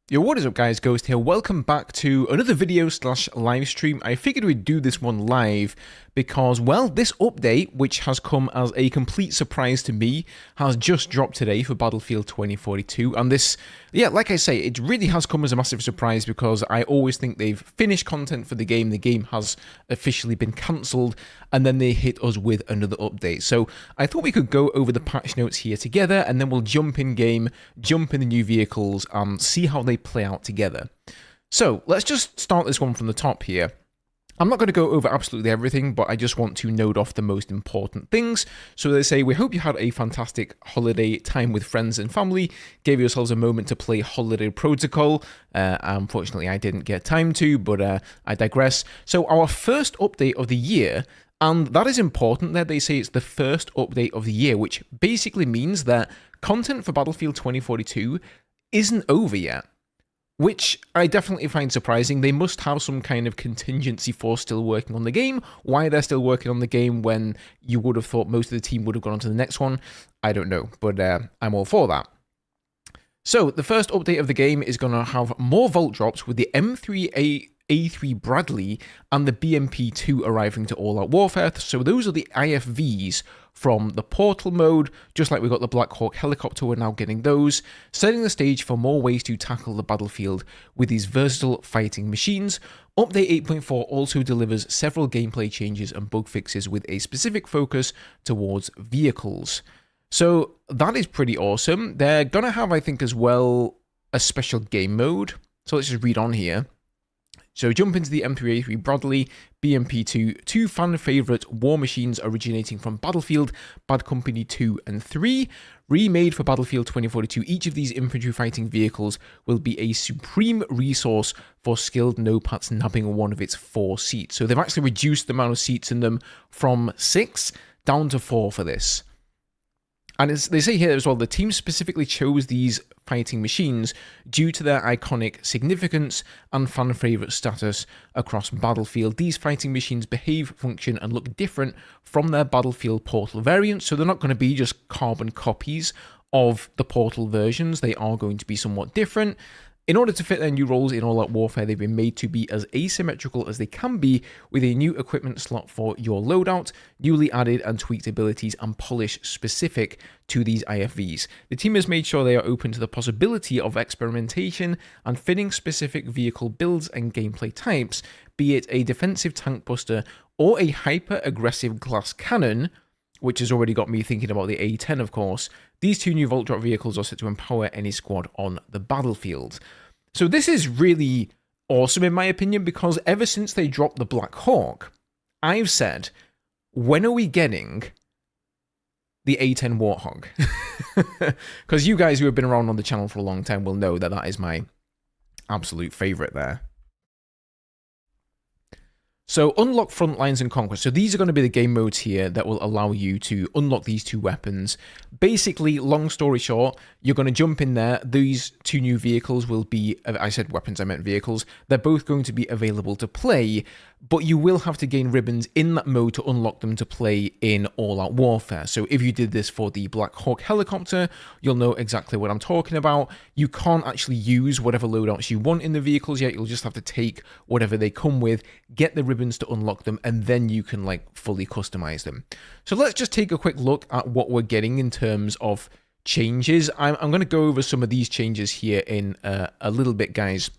Yo, what is up guys, Ghost here. Welcome back to another video slash live stream. I figured we'd do this one live because, well, this update, which has come as a complete surprise to me, has just dropped today for Battlefield 2042. And this, yeah, like I say, it really has come as a massive surprise because I always think they've finished content for the game has officially been cancelled, and then they hit us with another update. So I thought we could go over the patch notes here together, and then we'll jump in game, jump in the new vehicles, and see how they play out together. So let's just start this one from the top here. I'm not going to go over absolutely everything, but I just want to note off the most important things. So they say, we hope you had a fantastic holiday time with friends and family, gave yourselves a moment to play Holiday Protocol. Unfortunately, I didn't get time to, but I digress. So our first update of the year, and that is important there, they say it's the first update of the year, which basically means that content for Battlefield 2042 isn't over yet. Which I definitely find surprising. They must have some kind of contingency force still working on the game. Why they're still working on the game when you would have thought most of the team would have gone on to the next one, I don't know, but I'm all for that. So the first update of the game is going to have more vault drops with the M3A3 Bradley and the BMP2 arriving to All Out Warfare. So those are the IFVs from the Portal mode. Just like we got the Black Hawk helicopter, we're now getting those, setting the stage for more ways to tackle the battlefield with these versatile fighting machines. Update 8.4 also delivers several gameplay changes and bug fixes with a specific focus towards vehicles. So that is pretty awesome. They're gonna have, I think, as well, a special game mode. So let's just read on here. So jump into the M3A3 Bradley, BMP2, two fan-favourite war machines originating from Battlefield, Bad Company 2 and 3. Remade for Battlefield 2042, each of these infantry fighting vehicles will be a supreme resource for skilled no-pats nabbing one of its 4 seats. So they've actually reduced the amount of seats in them from 6 down to 4 for this. And they say here as well, the team specifically chose these fighting machines due to their iconic significance and fan favourite status across Battlefield. These fighting machines behave, function, and look different from their Battlefield Portal variants, so they're not going to be just carbon copies of the Portal versions. They are going to be somewhat different. In order to fit their new roles in All Out Warfare, they've been made to be as asymmetrical as they can be, with a new equipment slot for your loadout, newly added and tweaked abilities, and polish specific to these IFVs. The team has made sure they are open to the possibility of experimentation and fitting specific vehicle builds and gameplay types, be it a defensive tank buster or a hyper-aggressive glass cannon, which has already got me thinking about the A10, of course. These two new Vault Drop vehicles are set to empower any squad on the battlefield. So this is really awesome in my opinion, because ever since they dropped the Black Hawk, I've said, when are we getting the A10 Warthog? Because you guys who have been around on the channel for a long time will know that that is my absolute favourite there. So unlock Frontlines and Conquest. So these are going to be the game modes here that will allow you to unlock these two weapons. Basically, long story short, you're going to jump in there. These two new vehicles will be, I said weapons, I meant vehicles. They're both going to be available to play, but you will have to gain ribbons in that mode to unlock them to play in All Out Warfare. So if you did this for the Black Hawk helicopter, you'll know exactly what I'm talking about. You can't actually use whatever loadouts you want in the vehicles yet. You'll just have to take whatever they come with, get the ribbons to unlock them, and then you can like fully customize them. So let's just take a quick look at what we're getting in terms of changes. I'm going to go over some of these changes here in a little bit, guys,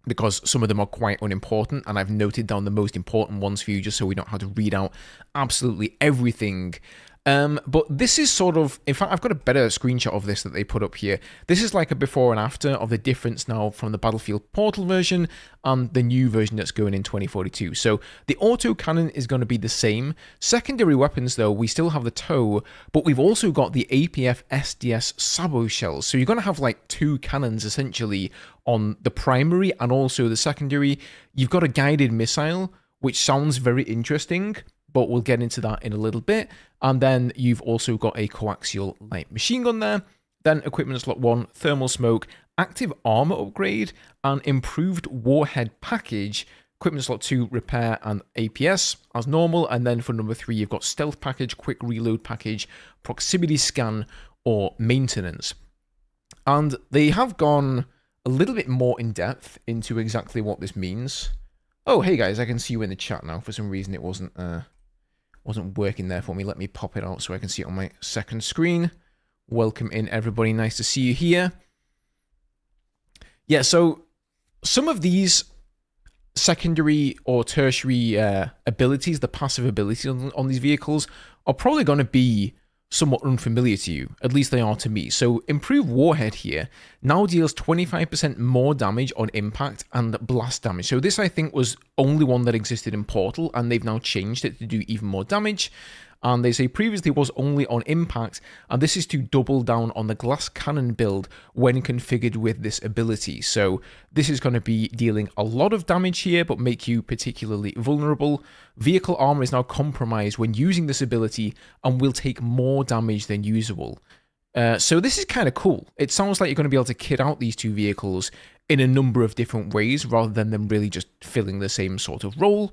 because some of them are quite unimportant, and I've noted down the most important ones for you just so we don't have to read out absolutely everything. But this is sort of, in fact, I've got a better screenshot of this that they put up here. This is like a before and after of the difference now from the Battlefield Portal version and the new version that's going in 2042. So the auto cannon is going to be the same. Secondary weapons, though, we still have the TOW, but we've also got the APF SDS Sabo shells. So you're going to have like 2 cannons essentially on the primary and also the secondary. You've got a guided missile, which sounds very interesting, but we'll get into that in a little bit. And then you've also got a coaxial light machine gun there. Then equipment slot 1, thermal smoke, active armor upgrade, and improved warhead package. Equipment slot 2, repair and APS as normal. And then for number 3, you've got stealth package, quick reload package, proximity scan, or maintenance. And they have gone a little bit more in depth into exactly what this means. Oh, hey guys, I can see you in the chat now. For some reason, it wasn't working there for me. Let me pop it out so I can see it on my second screen. Welcome in, everybody. Nice to see you here. Yeah, so some of these secondary or tertiary abilities, the passive abilities on these vehicles, are probably going to be somewhat unfamiliar to you. At least they are to me. So Improved Warhead here now deals 25% more damage on impact and blast damage. So this, I think, was only one that existed in Portal, and they've now changed it to do even more damage. And they say previously was only on impact, and this is to double down on the glass cannon build when configured with this ability. So this is going to be dealing a lot of damage here, but make you particularly vulnerable. Vehicle armor is now compromised when using this ability and will take more damage than usual. So this is kind of cool. It sounds like you're going to be able to kit out these two vehicles in a number of different ways, rather than them really just filling the same sort of role.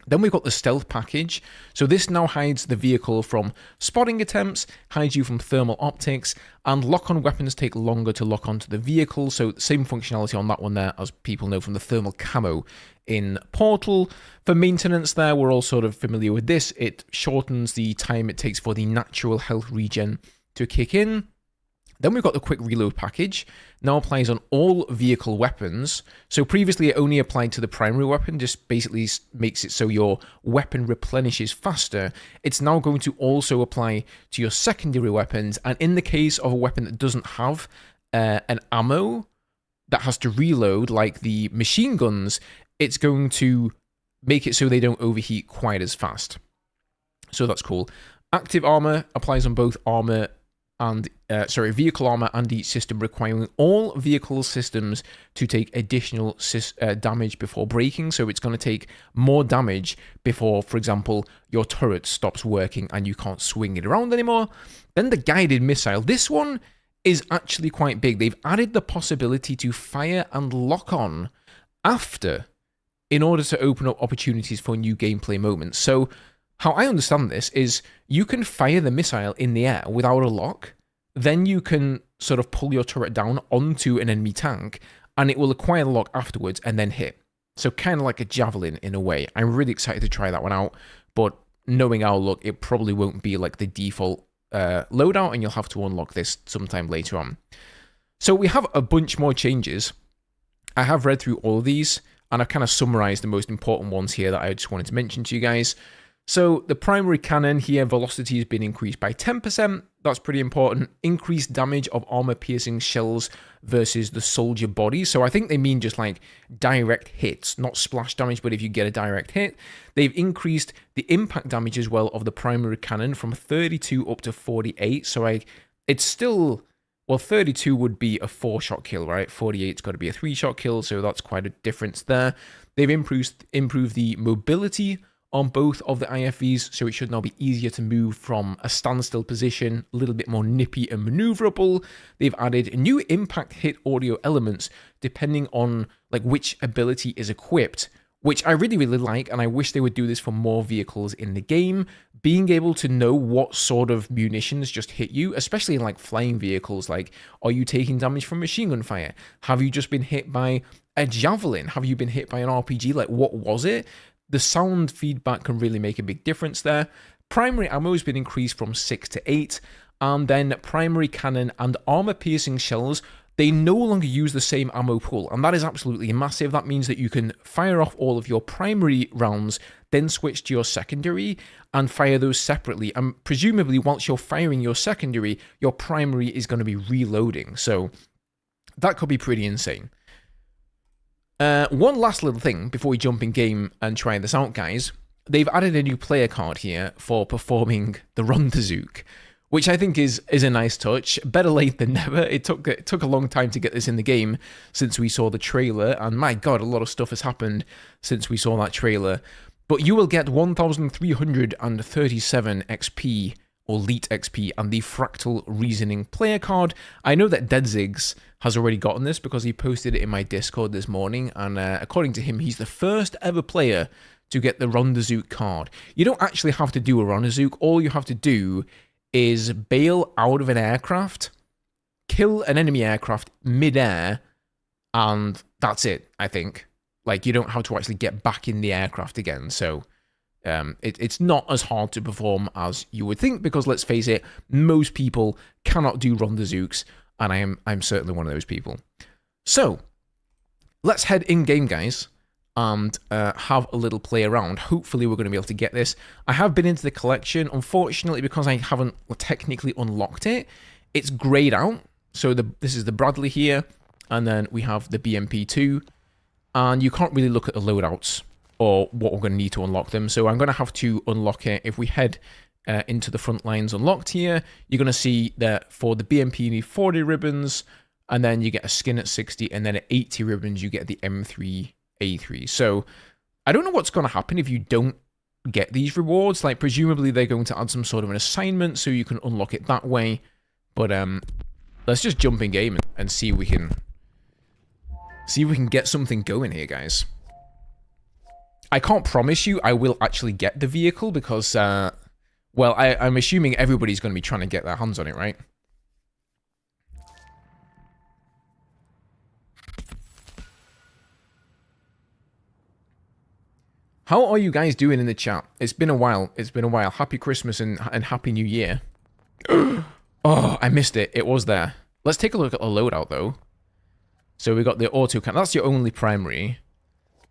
Then we've got the stealth package. So this now hides the vehicle from spotting attempts, hides you from thermal optics, and lock-on weapons take longer to lock onto the vehicle. So same functionality on that one there, as people know from the thermal camo in Portal. For maintenance there, we're all sort of familiar with this. It shortens the time it takes for the natural health regen to kick in. Then we've got the quick reload package. Now applies on all vehicle weapons. So previously it only applied to the primary weapon, just basically makes it so your weapon replenishes faster. It's now going to also apply to your secondary weapons, and in the case of a weapon that doesn't have an ammo that has to reload, like the machine guns, it's going to make it so they don't overheat quite as fast. So that's cool. Active armor applies on both armor and vehicle armor and each system, requiring all vehicle systems to take additional damage before breaking. So it's going to take more damage before, for example, your turret stops working and you can't swing it around anymore. Then the guided missile. This one is actually quite big. They've added the possibility to fire and lock on after, in order to open up opportunities for new gameplay moments. So how I understand this is you can fire the missile in the air without a lock, then you can sort of pull your turret down onto an enemy tank, and it will acquire the lock afterwards and then hit. So kind of like a javelin in a way. I'm really excited to try that one out, but knowing our luck, it probably won't be like the default loadout, and you'll have to unlock this sometime later on. So we have a bunch more changes. I have read through all of these, and I've kind of summarized the most important ones here that I just wanted to mention to you guys. So the primary cannon here, velocity has been increased by 10%. That's pretty important. Increased damage of armor-piercing shells versus the soldier body. So I think they mean just like direct hits, not splash damage, but if you get a direct hit. They've increased the impact damage as well of the primary cannon from 32 up to 48. So it's still, well, 32 would be a 4-shot kill, right? 48's got to be a 3-shot kill, so that's quite a difference there. They've improved the mobility on both of the IFVs, so it should now be easier to move from a standstill position, a little bit more nippy and maneuverable. They've added new impact hit audio elements depending on like which ability is equipped, which I really, really like, and I wish they would do this for more vehicles in the game. Being able to know what sort of munitions just hit you, especially in like flying vehicles, like are you taking damage from machine gun fire? Have you just been hit by a javelin? Have you been hit by an RPG? Like what was it? The sound feedback can really make a big difference there. Primary ammo has been increased from 6 to 8. And then primary cannon and armor-piercing shells, they no longer use the same ammo pool. And that is absolutely massive. That means that you can fire off all of your primary rounds, then switch to your secondary and fire those separately. And presumably, once you're firing your secondary, your primary is going to be reloading. So that could be pretty insane. One last little thing before we jump in game and try this out, guys. They've added a new player card here for performing the RendeZook, which I think is a nice touch. Better late than never. It took a long time to get this in the game since we saw the trailer, and my god, a lot of stuff has happened since we saw that trailer. But you will get 1,337 XP or Elite XP and the Fractal Reasoning player card. I know that RendeZook has already gotten this because he posted it in my Discord this morning, and according to him, he's the first ever player to get the RendeZook card. You don't actually have to do a RendeZook. All you have to do is bail out of an aircraft, kill an enemy aircraft mid-air, and that's it, I think. Like, you don't have to actually get back in the aircraft again, so it's not as hard to perform as you would think, because let's face it, most people cannot do RendeZooks, and I'm certainly one of those people. So, let's head in-game, guys, and have a little play around. Hopefully we're going to be able to get this. I have been into the collection. Unfortunately, because I haven't technically unlocked it, it's grayed out. So this is the Bradley here, and then we have the BMP2, and you can't really look at the loadouts or what we're going to need to unlock them. So I'm going to have to unlock it. If we head into the Frontlines unlocked here, you're going to see that for the BMP you need 40 ribbons, and then you get a skin at 60, and then at 80 ribbons you get the M3A3. So I don't know what's going to happen if you don't get these rewards. Like, presumably they're going to add some sort of an assignment so you can unlock it that way. But let's just jump in game and see if we can get something going here, guys. I can't promise you I will actually get the vehicle because, well, I'm assuming everybody's going to be trying to get their hands on it, right? How are you guys doing in the chat? It's been a while. It's been a while. Happy Christmas and Happy New Year. Oh, I missed it. It was there. Let's take a look at the loadout, though. So we got the auto cannon. That's your only primary.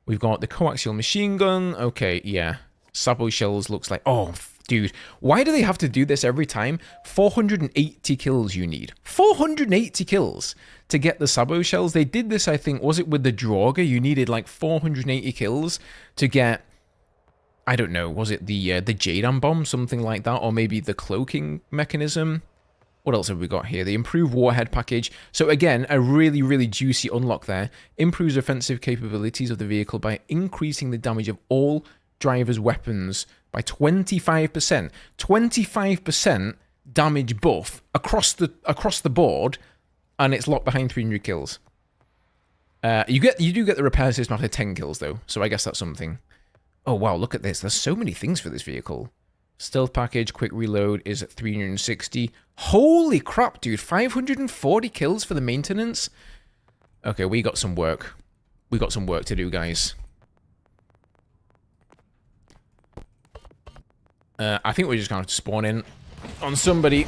We've got the coaxial machine gun. Okay, yeah. Sabo shells looks like... Oh, dude. Why do they have to do this every time? 480 kills you need. 480 kills to get the Sabo shells. They did this, I think, was it with the Draugr? You needed like 480 kills to get... I don't know. Was it the Jadan bomb? Something like that? Or maybe the cloaking mechanism? What else have we got here? The improved warhead package. So again, a really, really juicy unlock there. Improves offensive capabilities of the vehicle by increasing the damage of all drivers' weapons by 25%. 25% damage buff across the board, and it's locked behind 300 kills. You do get the repair system after 10 kills though, so I guess that's something. Oh wow, look at this. There's so many things for this vehicle. Stealth package, quick reload is at 360. Holy crap, dude. 540 kills for the maintenance? Okay, we got some work. We got some work to do, guys. I think we're just going to have to spawn in on somebody.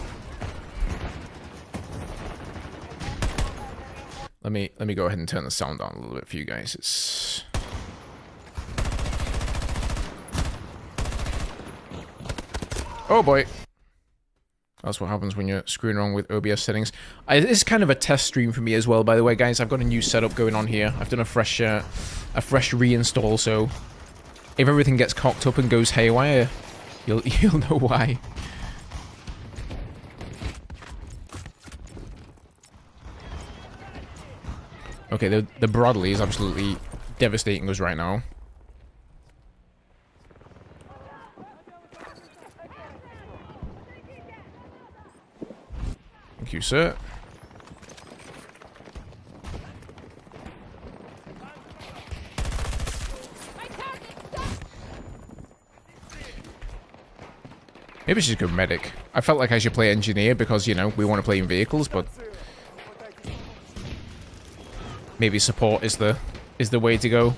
Let me go ahead and turn the sound down a little bit for you guys. It's... Oh boy. That's what happens when you're screwing around with OBS settings. This is kind of a test stream for me as well, by the way, guys. I've got a new setup going on here. I've done a fresh reinstall, so if everything gets cocked up and goes haywire, you'll know why. Okay, the Bradley is absolutely devastating us right now. Thank you, sir. Maybe I should go medic. I felt like I should play engineer because, you know, we want to play in vehicles, but maybe support is the way to go.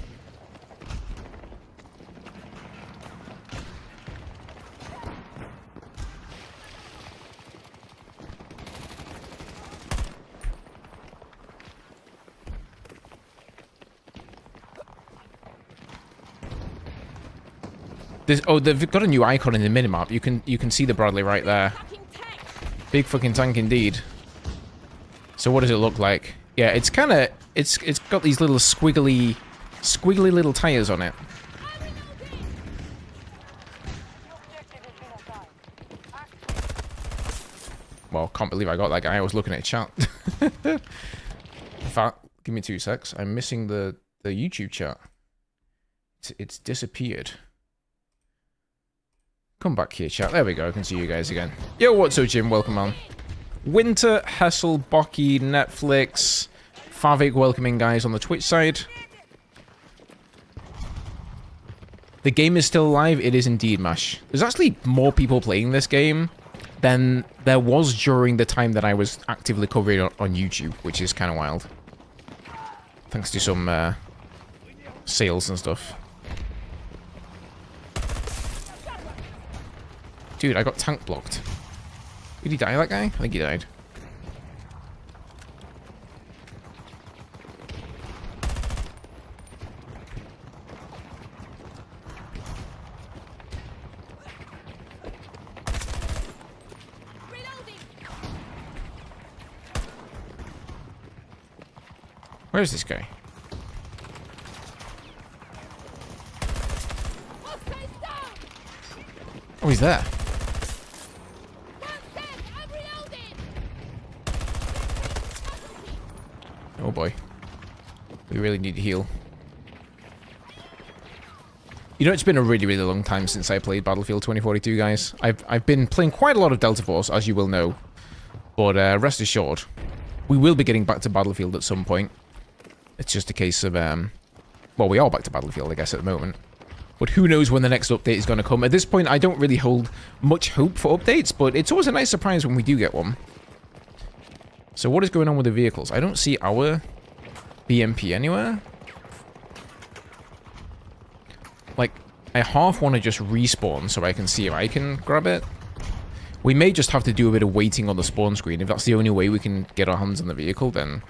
Oh, they've got a new icon in the minimap. You can see the Bradley right there. Big fucking tank indeed. So what does it look like? Yeah, it's kind of it's got these little squiggly little tires on it. Well, can't believe I got that guy. I was looking at chat. In fact, give me 2 secs. I'm missing the YouTube chat. It's disappeared. Come back here, chat. There we go. I can see you guys again. Yo, what's up, Jim? Welcome on. Winter, Hessel, Bocky, Netflix, Favik welcoming guys on the Twitch side. The game is still alive. It is indeed, Mash. There's actually more people playing this game than there was during the time that I was actively covering it on YouTube, which is kind of wild. Thanks to some sales and stuff. Dude, I got tank blocked. Did he die, that guy? I think he died. Where is this guy? Oh, he's there. Oh boy. We really need to heal. You know, it's been a really, really long time since I played Battlefield 2042, guys. I've been playing quite a lot of Delta Force, as you will know. But rest assured, we will be getting back to Battlefield at some point. It's just a case of, well, we are back to Battlefield, I guess, at the moment. But who knows when the next update is going to come. At this point, I don't really hold much hope for updates, but it's always a nice surprise when we do get one. So what is going on with the vehicles? I don't see our BMP anywhere. Like, I half want to just respawn so I can see if I can grab it. We may just have to do a bit of waiting on the spawn screen. If that's the only way we can get our hands on the vehicle, then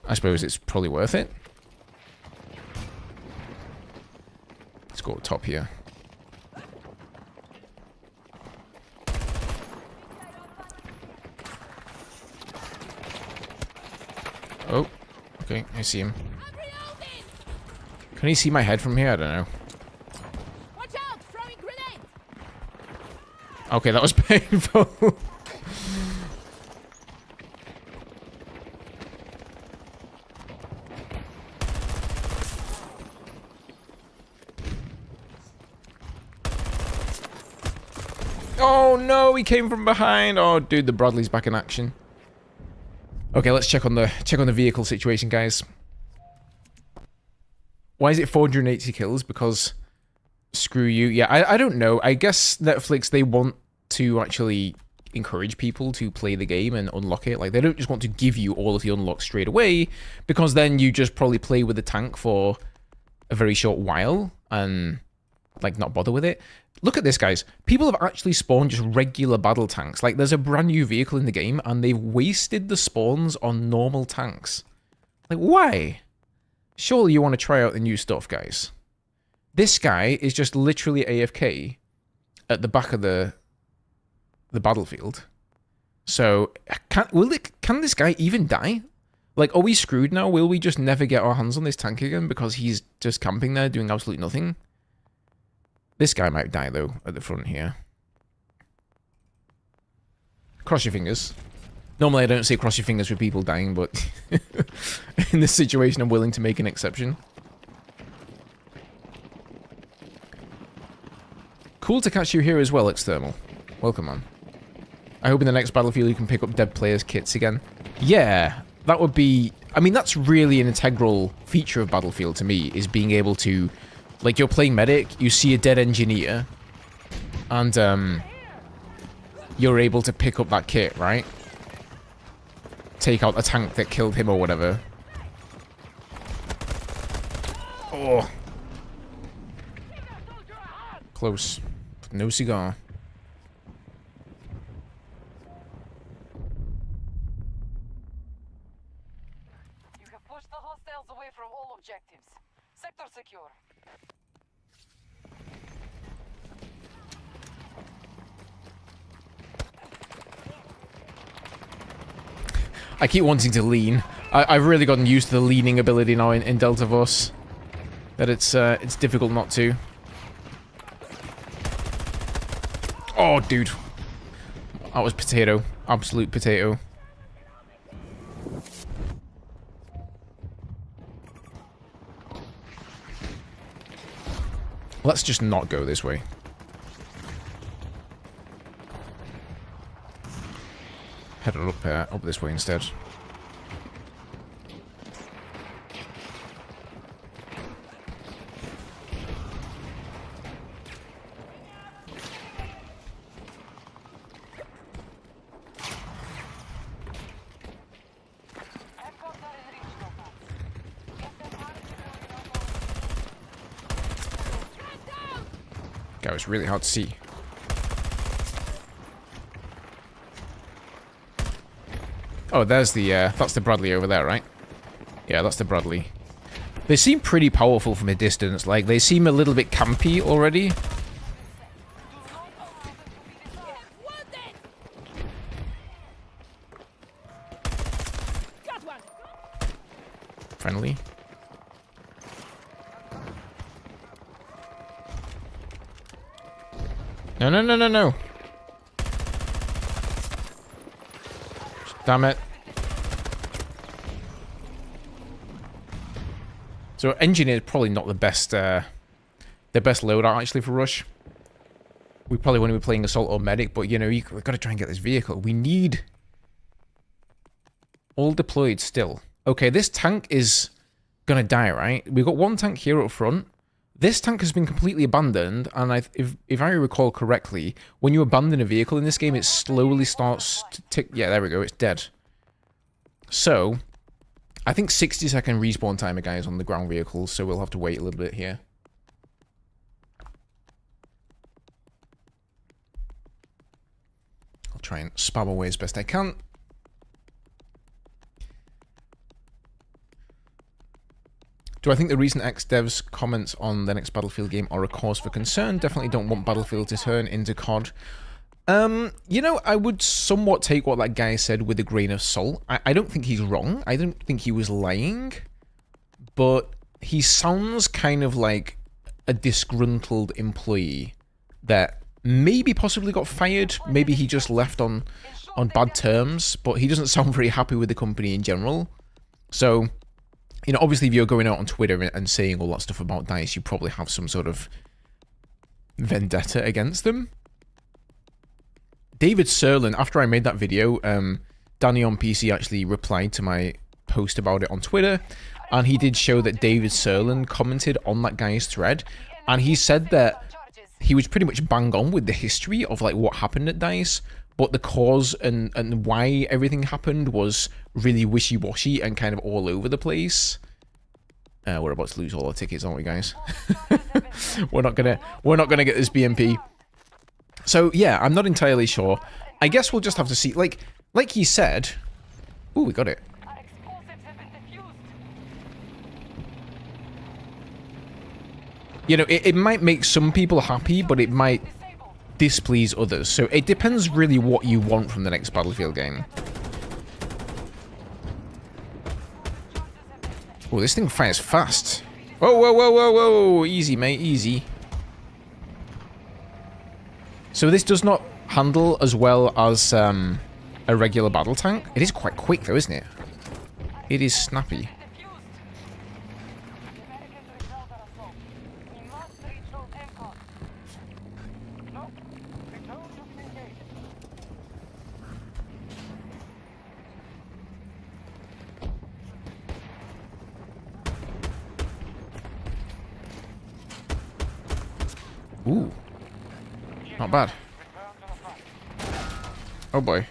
I suppose it's probably worth it. Let's go up top here. Oh, okay, I see him. Can he see my head from here? I don't know. Watch out, throwing grenade. Okay, that was painful. Oh no, he came from behind. Oh dude, the Bradley's back in action. Okay, let's check on the vehicle situation, guys. Why is it 480 kills? Because screw you. Yeah, I don't know. I guess Netflix, they want to actually encourage people to play the game and unlock it. Like, they don't just want to give you all of the unlocks straight away, because then you just probably play with the tank for a very short while and like not bother with it. Look at this, guys. People have actually spawned just regular battle tanks. Like, there's a brand new vehicle in the game and they've wasted the spawns on normal tanks. Like, why? Surely you want to try out the new stuff, guys. This guy is just literally AFK at the back of the battlefield. So, can this guy even die? Like, are we screwed now? Will we just never get our hands on this tank again because he's just camping there doing absolutely nothing? This guy might die, though, at the front here. Cross your fingers. Normally, I don't say cross your fingers for people dying, but in this situation, I'm willing to make an exception. Cool to catch you here as well, External. Welcome, man. I hope in the next Battlefield you can pick up dead players' kits again. Yeah, that would be... I mean, that's really an integral feature of Battlefield to me, is being able to... Like, you're playing medic, you see a dead engineer, and, you're able to pick up that kit, right? Take out a tank that killed him or whatever. Oh. Close. No cigar. You have pushed the hostiles away from all objectives. Sector secure. I keep wanting to lean. I've really gotten used to the leaning ability now in Delta Force. That it's difficult not to. Oh, dude. That was potato. Absolute potato. Let's just not go this way. Head on up this way instead. I've got the That was really hard to see. Oh, there's the, that's the Bradley over there, right? Yeah, that's the Bradley. They seem pretty powerful from a distance. Like, they seem a little bit campy already. Friendly. No, no, no, no, no. Damn it. So engineer is probably not the best loadout actually for rush. We probably want to be playing assault or medic, but you know, we've got to try and get this vehicle. We need all deployed still. Okay, this tank is gonna die, right? We've got one tank here up front. This tank has been completely abandoned, and if I recall correctly, when you abandon a vehicle in this game, it slowly starts to tick. Yeah, there we go. It's dead. So, I think 60-second respawn timer, guys, on the ground vehicles, so we'll have to wait a little bit here. I'll try and spam away as best I can. Do I think the recent ex-devs comments on the next Battlefield game are a cause for concern? Definitely don't want Battlefield to turn into COD. You know, I would somewhat take what that guy said with a grain of salt. I don't think he's wrong. I don't think he was lying. But he sounds kind of like a disgruntled employee that maybe possibly got fired. Maybe he just left on bad terms. But he doesn't sound very happy with the company in general. So, you know, obviously if you're going out on Twitter and saying all that stuff about DICE, you probably have some sort of vendetta against them. David Serlin, after I made that video, Danny on PC actually replied to my post about it on Twitter, and he did show that David Serlin commented on that guy's thread, and he said that he was pretty much bang on with the history of like what happened at DICE, but the cause and why everything happened was really wishy-washy and kind of all over the place. We're about to lose all our tickets, aren't we, guys? we're not gonna get this BMP. So yeah, I'm not entirely sure. I guess we'll just have to see. Like he said. Ooh, we got it. You know, it might make some people happy, but it might displease others. So it depends really what you want from the next Battlefield game. Oh, this thing fires fast. Whoa, whoa, whoa, whoa, whoa. Easy, mate, easy. So this does not handle as well as a regular battle tank. It is quite quick though, isn't it? It is snappy. Ooh. Not bad. Oh boy.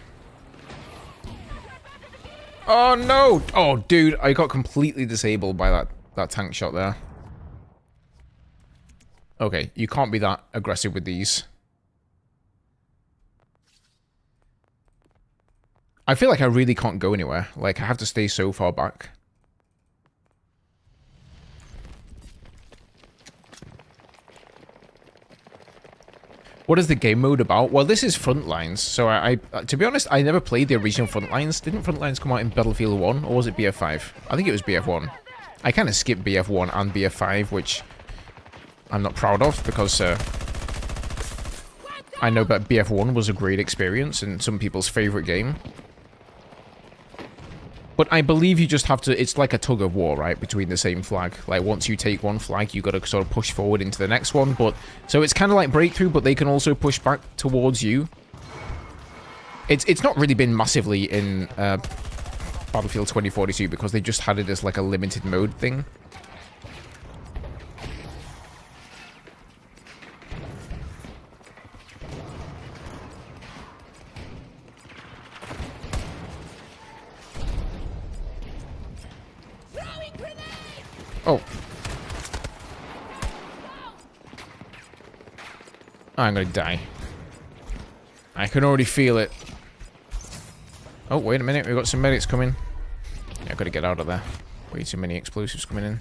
Oh no! Oh dude, I got completely disabled by that tank shot there. Okay, you can't be that aggressive with these. I feel like I really can't go anywhere. Like, I have to stay so far back. What is the game mode about? Well, this is Frontlines. So I to be honest, I never played the original Frontlines. Didn't Frontlines come out in Battlefield 1? Or was it BF5? I think it was BF1. I kind of skipped BF1 and BF5, which I'm not proud of because I know that BF1 was a great experience and some people's favorite game. But I believe you just have to, it's like a tug of war, right, between the same flag. Like, once you take one flag, you got to sort of push forward into the next one. But so it's kind of like Breakthrough, but they can also push back towards you. It's not really been massively in Battlefield 2042 because they just had it as like a limited mode thing. Oh. I'm gonna die. I can already feel it. Oh, wait a minute. We've got some medics coming. Yeah, I've got to get out of there. Way too many explosives coming in.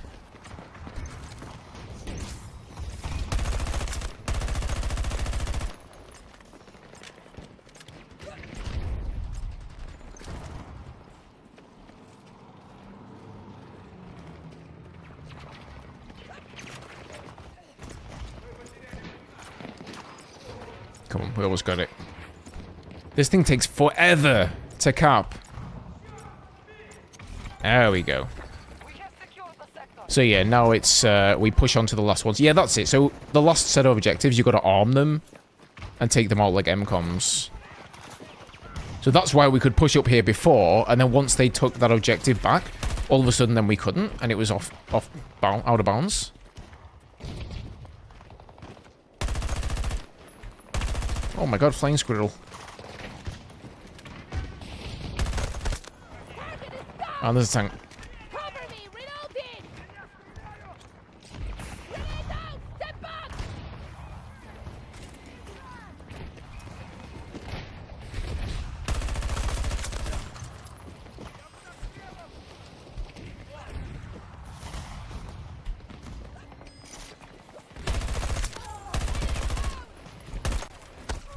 Come on, we almost got it. This thing takes forever to cap. There we go. So yeah, now it's, we push on to the last ones. Yeah, that's it. So the last set of objectives, you've got to arm them and take them out like MCOMs. So that's why we could push up here before, and then once they took that objective back, all of a sudden then we couldn't, and it was out of bounds. Oh my god, flying squirrel. Oh, there's a tank.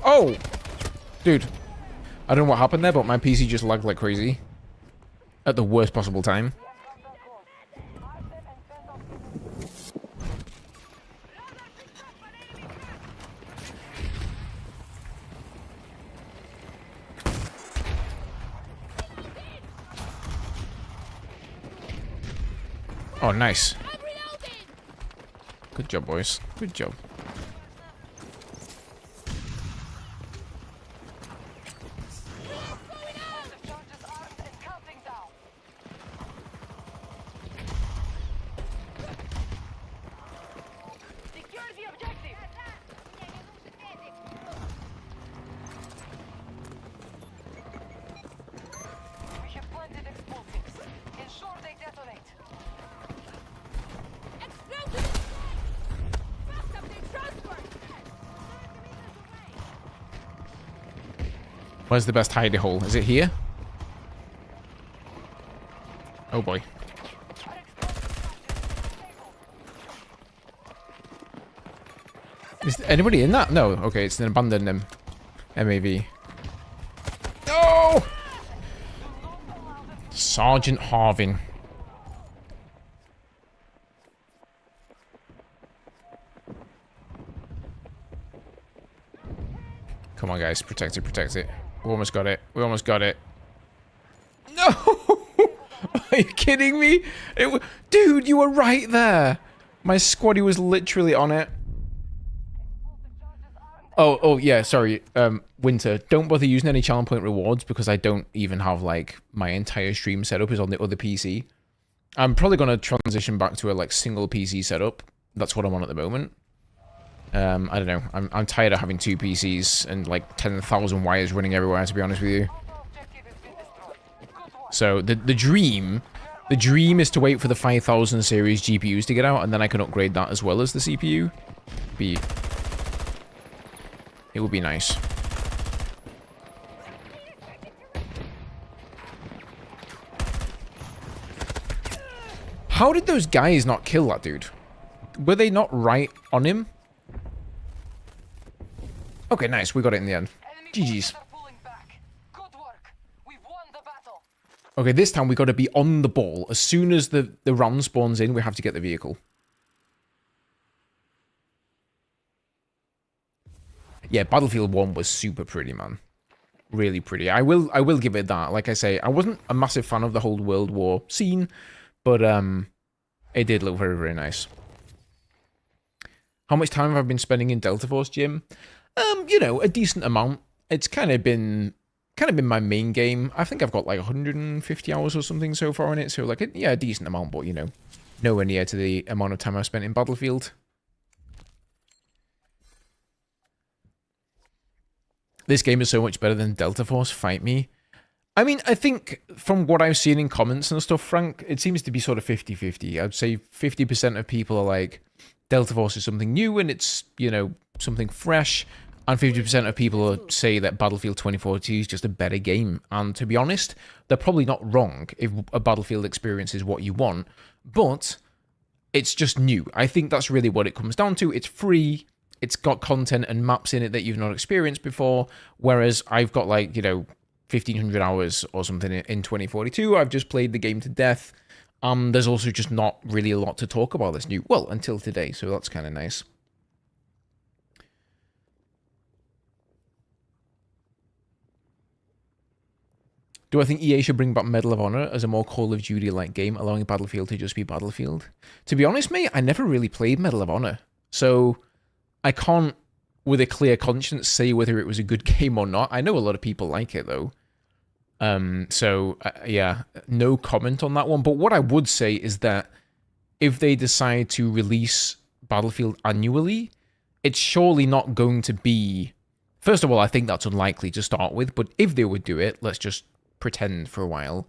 Oh! Dude. I don't know what happened there, but my PC just lagged like crazy. At the worst possible time. Oh, nice. Good job, boys. Good job. Where's the best hidey hole? Is it here? Oh boy. Is anybody in that? No. Okay, it's an abandoned MAV. No! Sergeant Harvin. Come on, guys. Protect it, protect it. We almost got it. We almost got it. No! Are you kidding me? Dude, you were right there. My squaddy was literally on it. Oh, yeah, sorry. Winter, don't bother using any channel point rewards because I don't even have, like, my entire stream setup is on the other PC. I'm probably going to transition back to a, like, single PC setup. That's what I'm on at the moment. I don't know. I'm tired of having two PCs and like 10,000 wires running everywhere, to be honest with you. So the dream is to wait for the 5000 series GPUs to get out, and then I can upgrade that as well as the CPU. It would be nice. How did those guys not kill that dude? Were they not right on him? Okay, nice. We got it in the end. GG's. Okay, this time we got to be on the ball. As soon as the round spawns in, we have to get the vehicle. Yeah, Battlefield 1 was super pretty, man. Really pretty. I will give it that. Like I say, I wasn't a massive fan of the whole World War scene, but it did look very, very nice. How much time have I been spending in Delta Force, Jim? You know, a decent amount. It's kind of been my main game. I think I've got like 150 hours or something so far in it. So like, yeah, a decent amount, but you know, nowhere near to the amount of time I've spent in Battlefield. This game is so much better than Delta Force. Fight me. I mean, I think from what I've seen in comments and stuff, Frank, it seems to be sort of 50-50. I'd say 50% of people are like, Delta Force is something new and it's, you know, something fresh, and 50% of people say that Battlefield 2042 is just a better game. And to be honest, they're probably not wrong if a Battlefield experience is what you want, but it's just new. I think that's really what it comes down to. It's free, it's got content and maps in it that you've not experienced before, whereas I've got, like, you know, 1,500 hours or something in 2042. I've just played the game to death. There's also just not really a lot to talk about that's new. Well, until today, so that's kind of nice. Do I think EA should bring back Medal of Honor as a more Call of Duty-like game, allowing Battlefield to just be Battlefield? To be honest, mate, I never really played Medal of Honor, so I can't, with a clear conscience, say whether it was a good game or not. I know a lot of people like it, though. Yeah, no comment on that one. But what I would say is that if they decide to release Battlefield annually, it's surely not going to be... First of all, I think that's unlikely to start with, but if they would do it, let's just pretend for a while,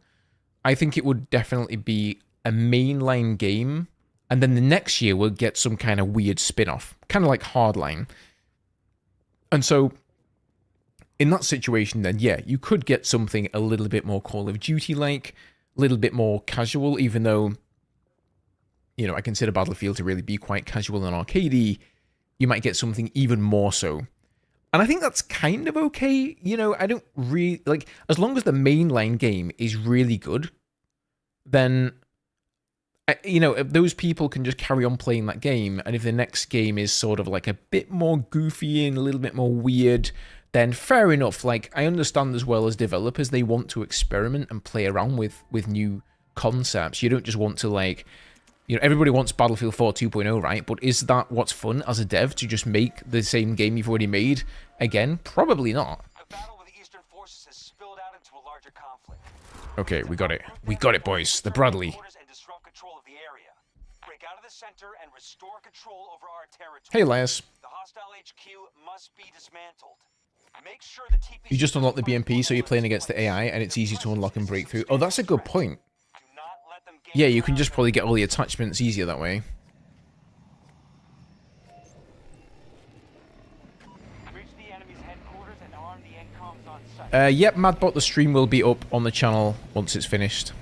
I think it would definitely be a mainline game, and then the next year we'll get some kind of weird spin-off, kind of like Hardline. And so, in that situation then, yeah, you could get something a little bit more Call of Duty-like, a little bit more casual, even though, you know, I consider Battlefield to really be quite casual and arcadey. You might get something even more so. And I think that's kind of okay. You know, I don't really... Like, as long as the mainline game is really good, then, you know, those people can just carry on playing that game. And if the next game is sort of like a bit more goofy and a little bit more weird, then fair enough. Like, I understand as well as developers, they want to experiment and play around with new concepts. You don't just want to, like... You know, everybody wants Battlefield 4 2.0, right? But is that what's fun as a dev, to just make the same game you've already made again? Probably not. The battle with the Eastern forces has spilled out into a larger conflict. Okay, we got it. We got it, boys. The Bradley. And disrupt control of the area. Break out of the center and restore control over our territory. Hey, Laz. The hostile HQ must be dismantled. Make sure the TP... You just unlock the BMP, so you're playing against the AI, and it's easy to unlock and break through. Oh, that's a good point. Yeah, you can just probably get all the attachments easier that way. Reach the enemy's headquarters and arm the NCOMs on site. Yep, Madbot, the stream will be up on the channel once it's finished.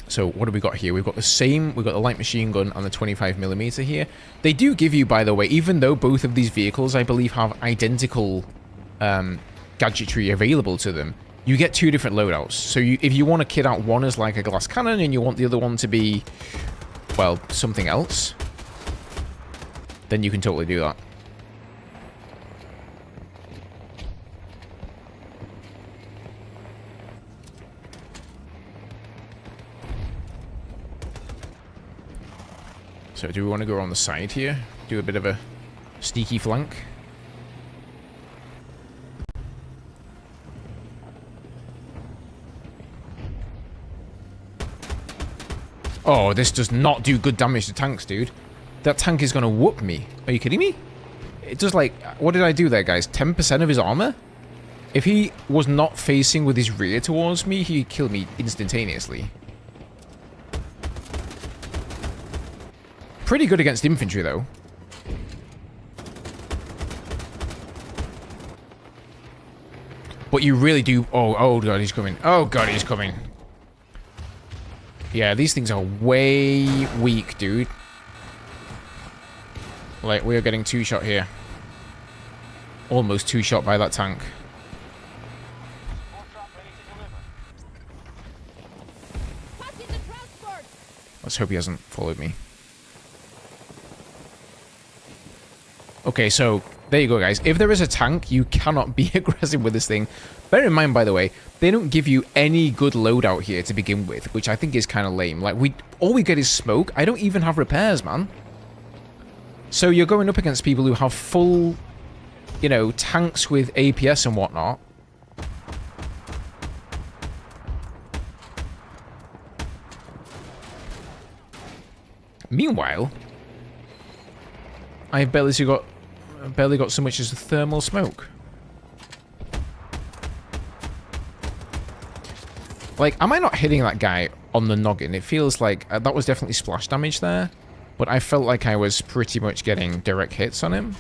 So, what have we got here? We've got the same, we've got the light machine gun and the 25mm here. They do give you, by the way, even though both of these vehicles, I believe, have identical gadgetry available to them, you get two different loadouts. So if you want to kit out one as like a glass cannon and you want the other one to be, well, something else, then you can totally do that. So do we want to go on the side here? Do a bit of a sneaky flank? Oh, this does not do good damage to tanks, dude. That tank is going to whoop me. Are you kidding me? It does, like... What did I do there, guys? 10% of his armor? If he was not facing with his rear towards me, he'd kill me instantaneously. Pretty good against infantry, though. But you really do... Oh, God, he's coming. Oh, God, he's coming. Yeah, these things are way weak, dude. Like, we are getting two-shot here. Almost two-shot by that tank. Let's hope he hasn't followed me. Okay, so there you go, guys. If there is a tank, you cannot be aggressive with this thing. Bear in mind, by the way, they don't give you any good loadout here to begin with, which I think is kind of lame. Like, all we get is smoke. I don't even have repairs, man. So you're going up against people who have full, you know, tanks with APS and whatnot. Meanwhile, I've barely got so much as a thermal smoke. Like, am I not hitting that guy on the noggin? It feels like that was definitely splash damage there. but I felt like I was pretty much getting direct hits on him.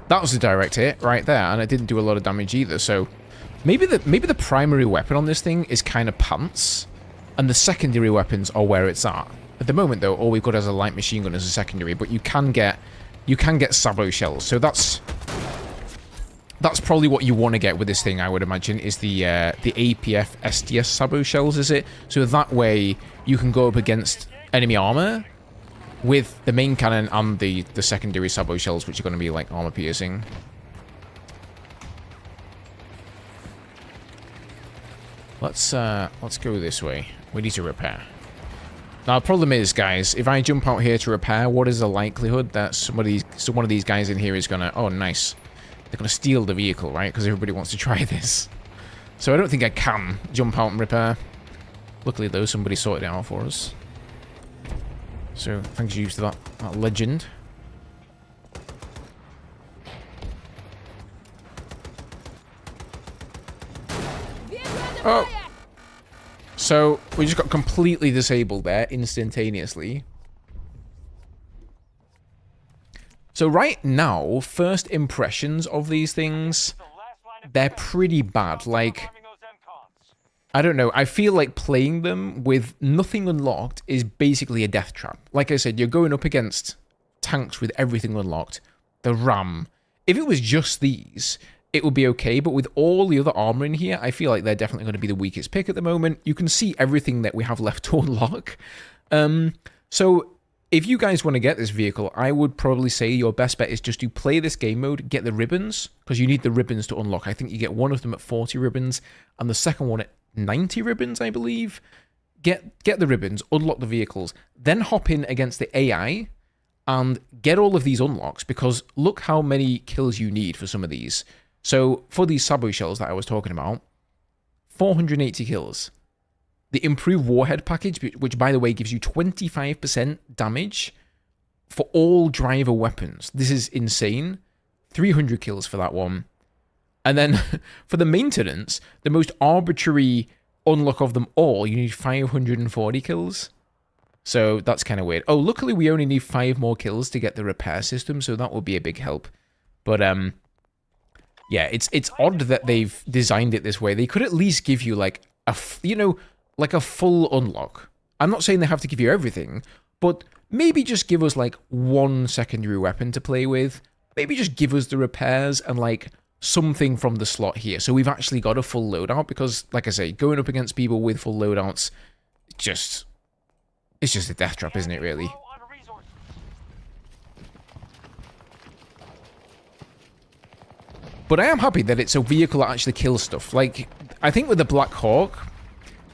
That was a direct hit right there, and it didn't do a lot of damage either, so maybe the primary weapon on this thing is kind of pants, and the secondary weapons are where it's at. At the moment, though, all we've got is a light machine gun as a secondary, but you can get sabot shells, so that's probably what you want to get with this thing, I would imagine, is the APF STS sabot shells, is it? So that way you can go up against enemy armor with the main cannon and the secondary sabot shells, which are going to be like armor piercing. Let's go this way. We need to repair. Now, the problem is, guys, if I jump out here to repair, what is the likelihood that one of these guys in here is going to... Oh, nice. They're going to steal the vehicle, right? Because everybody wants to try this. So I don't think I can jump out and repair. Luckily, though, somebody sorted it out for us. So, thanks you to that legend. Oh! So, we just got completely disabled there, instantaneously. So right now, first impressions of these things, they're pretty bad. Like, I don't know, I feel like playing them with nothing unlocked is basically a death trap. Like I said, you're going up against tanks with everything unlocked. The RAM. If it was just these, it would be okay, but with all the other armor in here, I feel like they're definitely going to be the weakest pick at the moment. You can see everything that we have left to unlock. So if you guys want to get this vehicle, I would probably say your best bet is just to play this game mode, get the ribbons, because you need the ribbons to unlock. I think you get one of them at 40 ribbons, and the second one at 90 ribbons, I believe. Get the ribbons, unlock the vehicles, then hop in against the AI and get all of these unlocks, because look how many kills you need for some of these. So for these sabot shells that I was talking about, 480 kills. The improved warhead package, which by the way gives you 25% damage for all driver weapons. This is insane. 300 kills for that one. And then for the maintenance, the most arbitrary unlock of them all, you need 540 kills. So that's kind of weird. Oh, luckily we only need 5 more kills to get the repair system, so that will be a big help. But yeah, it's odd that they've designed it this way. They could at least give you like a full unlock. I'm not saying they have to give you everything, but maybe just give us like one secondary weapon to play with. Maybe just give us the repairs and like something from the slot here. So we've actually got a full loadout, because like I say, going up against people with full loadouts, it's just a death trap, isn't it, really? But I am happy that it's a vehicle that actually kills stuff. Like, I think with the Black Hawk,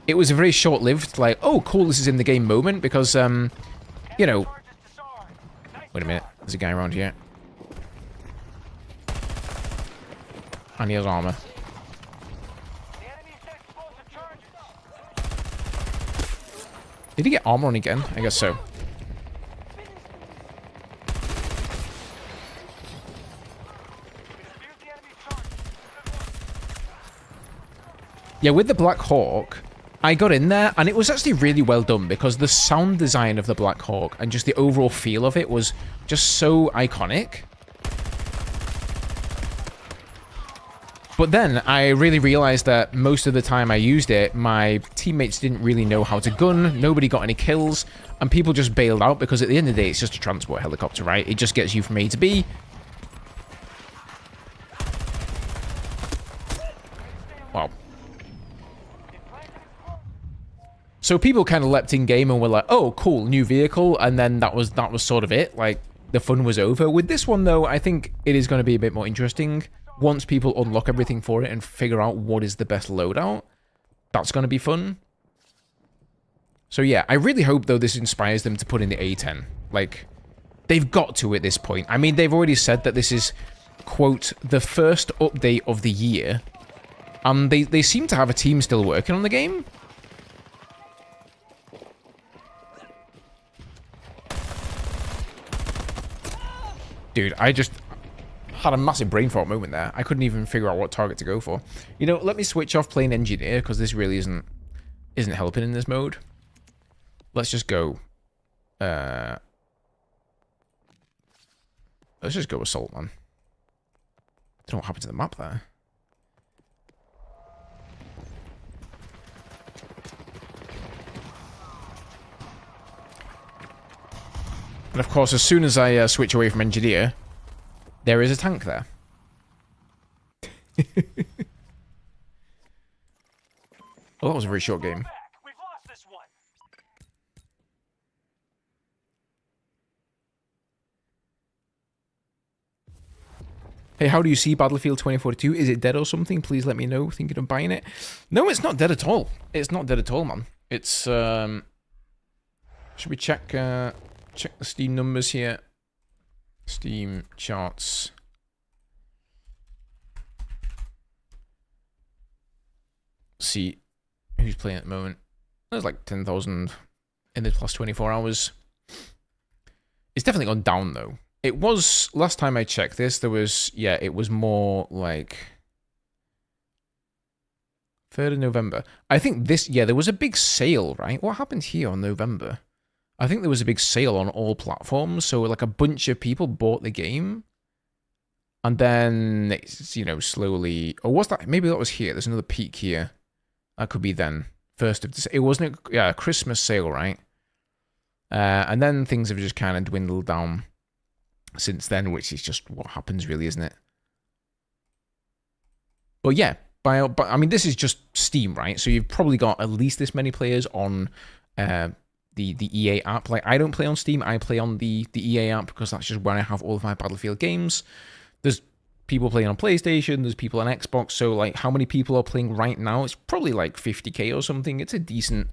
it was a very short-lived, like, oh, cool, this is in the game moment, because, you know... Wait a minute, there's a guy around here. And he has armor. Did he get armor on again? I guess so. Yeah, with the Black Hawk, I got in there, and it was actually really well done, because the sound design of the Black Hawk and just the overall feel of it was just so iconic. But then I really realized that most of the time I used it, my teammates didn't really know how to gun, nobody got any kills, and people just bailed out, because at the end of the day, it's just a transport helicopter, right? It just gets you from A to B. Wow. So people kind of leapt in game and were like, oh, cool, new vehicle, and then that was sort of it. Like, the fun was over. With this one, though, I think it is going to be a bit more interesting. Once people unlock everything for it and figure out what is the best loadout, that's going to be fun. So yeah, I really hope, though, this inspires them to put in the A10. Like, they've got to at this point. I mean, they've already said that this is, quote, the first update of the year. And they seem to have a team still working on the game. Dude, Had a massive brain fart moment there. I couldn't even figure out what target to go for. You know, let me switch off playing engineer because this really isn't helping in this mode. Let's just go. Let's just go assault, man. Don't know what happened to the map there. And of course, as soon as I switch away from engineer, there is a tank there. Oh, that was a very short game. We've lost this one. Hey, how do you see Battlefield 2042? Is it dead or something? Please let me know. Thinking of buying it? No, it's not dead at all. It's not dead at all, man. It's should we check check the Steam numbers here? Steam charts. See who's playing at the moment. There's like 10,000 in the past 24 hours. It's definitely gone down though. It was, last time I checked this, there was, yeah, it was more like 3rd of November. I think this, yeah, there was a big sale, right? What happened here on November? I think there was a big sale on all platforms, so like a bunch of people bought the game. And then, it's, you know, slowly... Or was that... Maybe that was here. There's another peak here. That could be then. 1st of December. It wasn't... Yeah, a Christmas sale, right? And then things have just kind of dwindled down since then, which is just what happens, really, isn't it? But yeah, I mean, this is just Steam, right? So you've probably got at least this many players on the EA app. Like, I don't play on Steam. I play on the EA app because that's just where I have all of my Battlefield games. There's people playing on PlayStation. There's people on Xbox. So, like, how many people are playing right now? It's probably like 50k or something. It's a decent...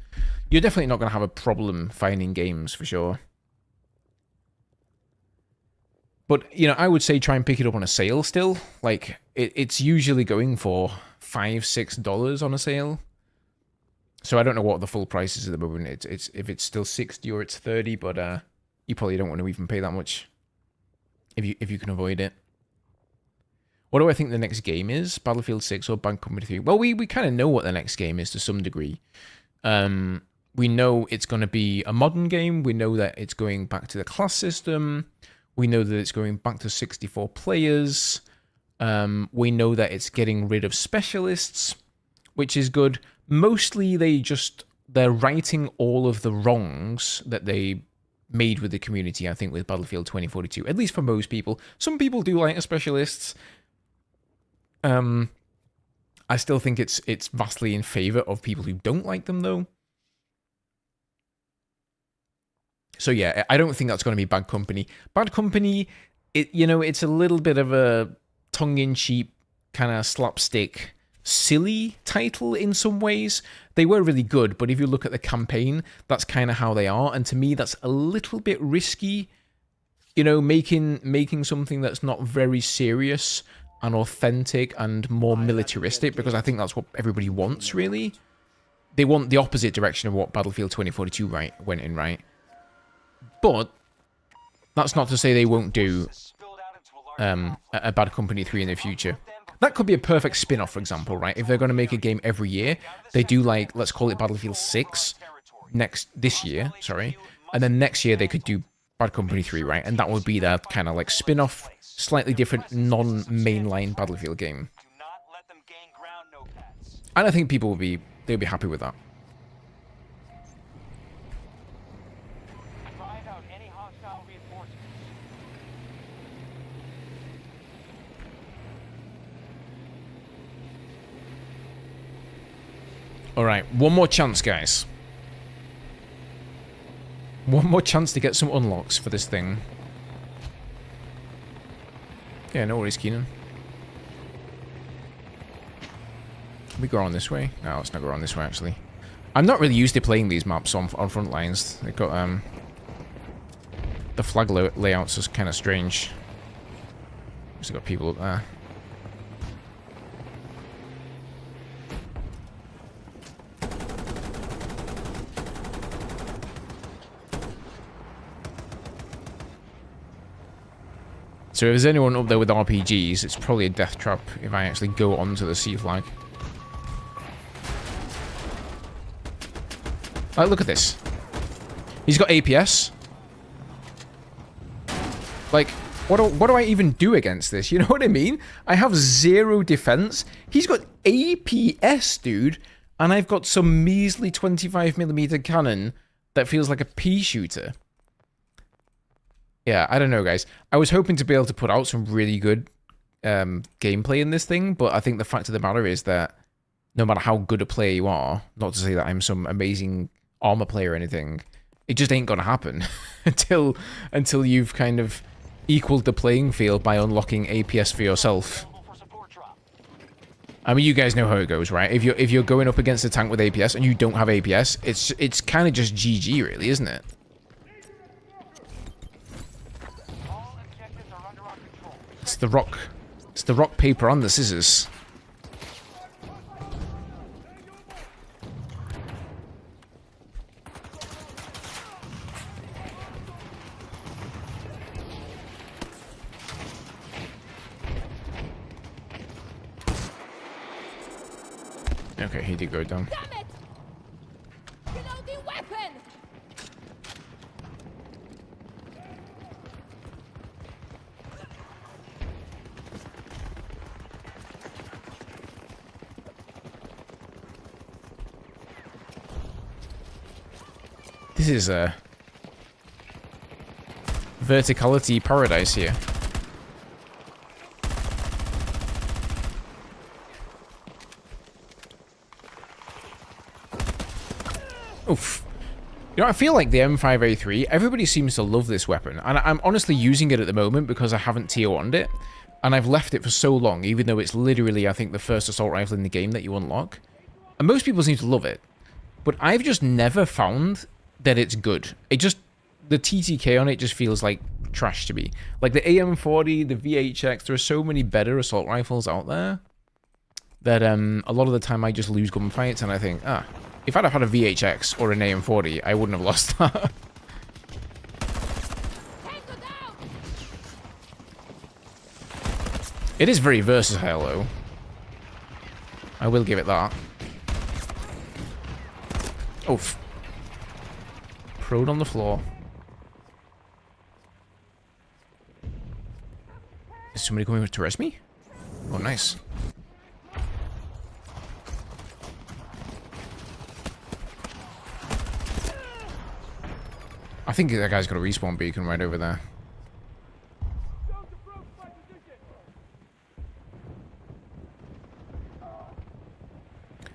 You're definitely not going to have a problem finding games, for sure. But, you know, I would say try and pick it up on a sale still. Like, it's usually going for $5, $6 on a sale. So I don't know what the full price is at the moment. It's if it's still 60 or it's 30, but you probably don't want to even pay that much if you can avoid it. What do I think the next game is? Battlefield 6 or Bad Company 3? Well, we kind of know what the next game is to some degree. We know it's going to be a modern game. We know that it's going back to the class system. We know that it's going back to 64 players. We know that it's getting rid of specialists, which is good. Mostly they're righting all of the wrongs that they made with the community, I think, with Battlefield 2042. At least for most people. Some people do like the specialists. I still think it's vastly in favor of people who don't like them, though. So yeah, I don't think that's going to be Bad Company. Bad Company, it's a little bit of a tongue-in-cheek, kind of slapstick, silly title in some ways. They were really good, but if you look at the campaign, that's kind of how they are. And to me, that's a little bit risky. You know, making something that's not very serious and authentic and more militaristic, because I think that's what everybody wants, really. They want the opposite direction of what Battlefield 2042 went in, right? But that's not to say they won't do a Bad Company 3 in the future. That could be a perfect spin-off, for example, right? If they're going to make a game every year, they do, like, let's call it Battlefield 6 this year, sorry. And then next year they could do Bad Company 3, right? And that would be their kind of like spin-off, slightly different, non-mainline Battlefield game. And I think people they'll be happy with that. Alright, one more chance, guys. One more chance to get some unlocks for this thing. Yeah, no worries, Keenan. Can we go on this way? No, let's not go on this way, actually. I'm not really used to playing these maps on Frontlines. They've got, the flag layouts is kind of strange. Just got people up there. So if there's anyone up there with RPGs, it's probably a death trap if I actually go onto the sea flag. Like, look at this. He's got APS. Like, what do I even do against this? You know what I mean? I have 0 defense. He's got APS, dude. And I've got some measly 25mm cannon that feels like a pea shooter. Yeah, I don't know, guys. I was hoping to be able to put out some really good gameplay in this thing, but I think the fact of the matter is that no matter how good a player you are, not to say that I'm some amazing armor player or anything, it just ain't gonna happen until you've kind of equaled the playing field by unlocking APS for yourself. I mean, you guys know how it goes, right? If you're going up against a tank with APS and you don't have APS, it's kind of just GG, really, isn't it? It's the rock. It's the rock, paper, and the scissors. Okay, he did go down. Damn it! Reloading weapon! This is a verticality paradise here. Oof. You know, I feel like the M5A3, everybody seems to love this weapon. And I'm honestly using it at the moment because I haven't tier 1'd it. And I've left it for so long, even though it's literally, I think, the first assault rifle in the game that you unlock. And most people seem to love it. But I've just never found that it's good. It just, the TTK on it just feels like trash to me. Like the AM40, the VHX, there are so many better assault rifles out there that a lot of the time I just lose gunfights and I think, if I'd have had a VHX or an AM40, I wouldn't have lost that. It is very versatile, though. I will give it that. Oof. Prone on the floor. Is somebody coming to arrest me? Oh, nice. I think that guy's got a respawn beacon right over there.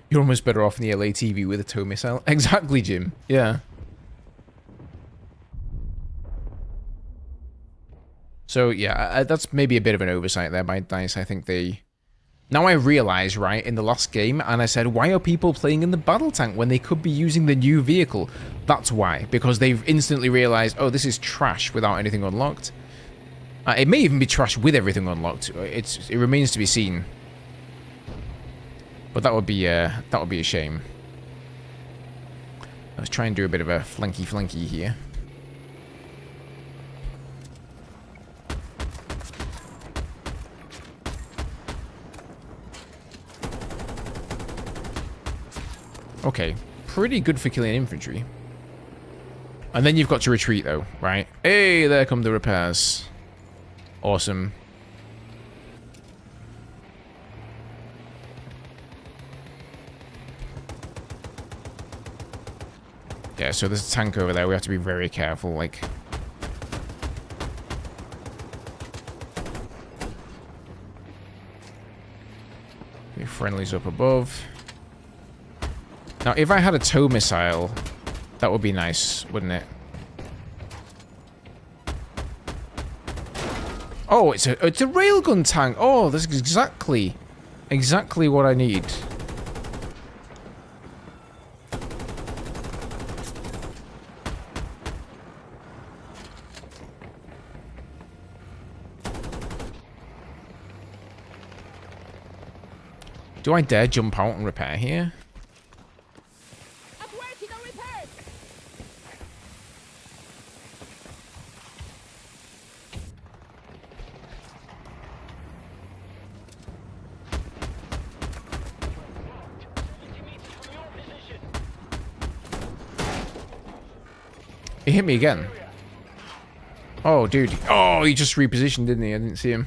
You're almost better off in the LATV with a tow missile. Exactly, Jim. Yeah. So, yeah, that's maybe a bit of an oversight there by DICE. I think they... Now I realize, right, in the last game, and I said, why are people playing in the battle tank when they could be using the new vehicle? That's why. Because they've instantly realized, oh, this is trash without anything unlocked. It may even be trash with everything unlocked. It remains to be seen. But that would be a shame. Let's try and do a bit of a flanky here. Okay, pretty good for killing infantry. And then you've got to retreat though, right? Hey, there come the repairs. Awesome. Yeah, so there's a tank over there. We have to be very careful, like... Okay, friendlies up above. Now, if I had a tow missile, that would be nice, wouldn't it? Oh, it's a railgun tank. Oh, that's exactly what I need. Do I dare jump out and repair here? He hit me again. Oh, dude. Oh, he just repositioned, didn't he? I didn't see him.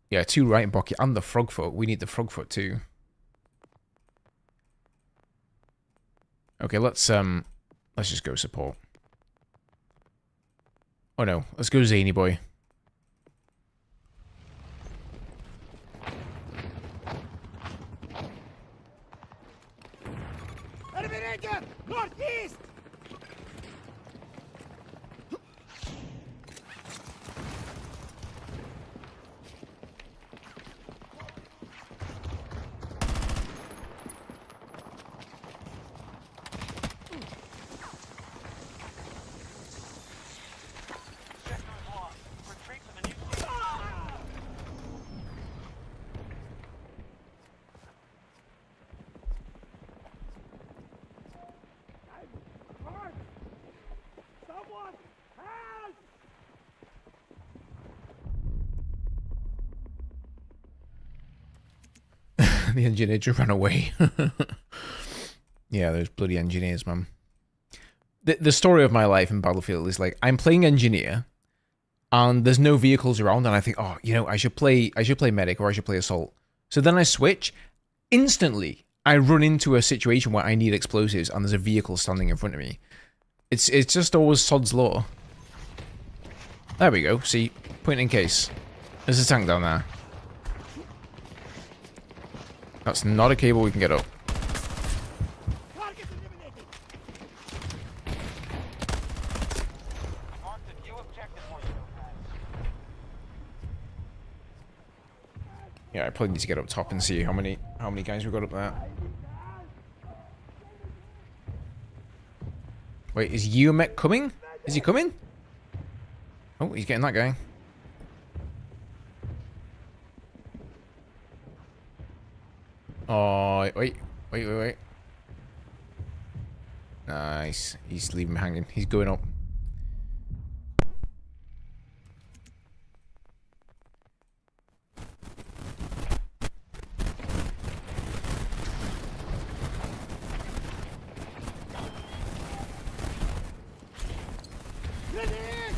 Yeah, 2 right in pocket and the frog foot. We need the frog foot too. Okay, let's just go support. Oh no, let's go Zany boy. Enemy ranger! Northeast! Sector is lost. Retreat to the new safe. Someone help! The engineer just ran away. Yeah, those bloody engineers, man. The story of my life in Battlefield is like, I'm playing engineer, and there's no vehicles around, and I think, oh, you know, I should play medic or I should play assault. So then I switch. Instantly, I run into a situation where I need explosives, and there's a vehicle standing in front of me. It's just always sod's law. There we go. See, point in case. There's a tank down there. That's not a cable we can get up. Target eliminated! Marked a new objective for you. Yeah, I probably need to get up top and see how many guys we've got up there. Wait, is Umek coming? Is he coming? Oh, he's getting that guy. Oh, wait. Nice. He's leaving me hanging. He's going up. Grenade!